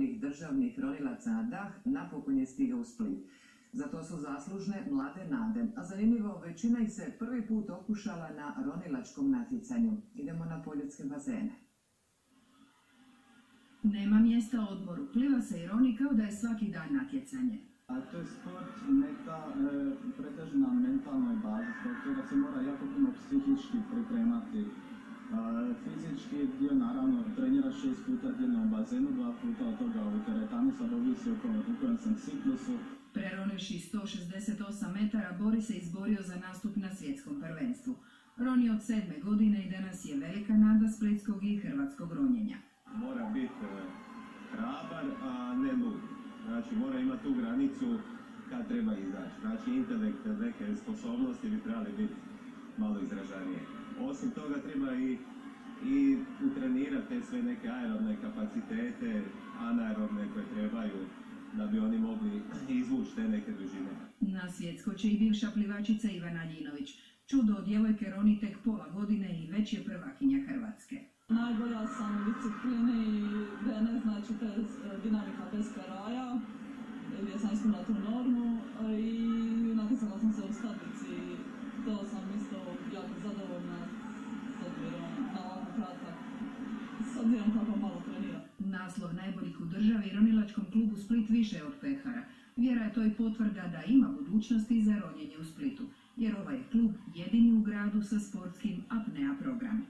najboljih državnih ronilaca na dah napokon je stigao u Split. Za to su zaslužne mlade nade, a zanimljivo, većina ih se prvi put okušala na ronilačkom natjecanju. Idemo na poljudske bazene. Nema mjesta odmoru, pliva se i roni kao da je svaki dan natjecanje. A to je sport pretežen na mentalnoj bazi, zbog toga se mora jako puno psihički pripremati. Fizički dio naravno treniraš 6 puta tjedno u bazenu, 2 puta od toga u teretani, sad ovisi u kojem sam ciklusu. Preronivši 168 metara, Boris se izborio za nastup na svjetskom prvenstvu. Roni od 7. godine i danas je velika nada splitskog i hrvatskog ronjenja. Mora biti hrabar, a ne lud. Znači mora imati tu granicu kad treba izaći. Znači intelekt, neke sposobnosti bi trebali biti malo izražanije. Osim toga treba i utrenirati te sve neke aerobne kapacitete, anaerobne koje trebaju da bi oni mogli izvući te neke dužine. Na svjetsko će i bivša plivačica Ivana Ljinović. Čudo od djevojke roni tek pola godine i već je prvakinja Hrvatske. Najbolja sam u disciplini DNS, znači to je dinamika bez kraja, gdje sam ispunila tu normu i natjecala sam se u statici. To sam isto jako zadovoljna s obzirom na ovako kratak, s obzirom kako malo treniram. Naslov najboljih u državi ronilačkom klubu Split više je od pehara. Vjera je to i potvrda da ima budućnosti za ronjenje u Splitu, jer ovaj je klub jedini u gradu sa sportskim apnea programom.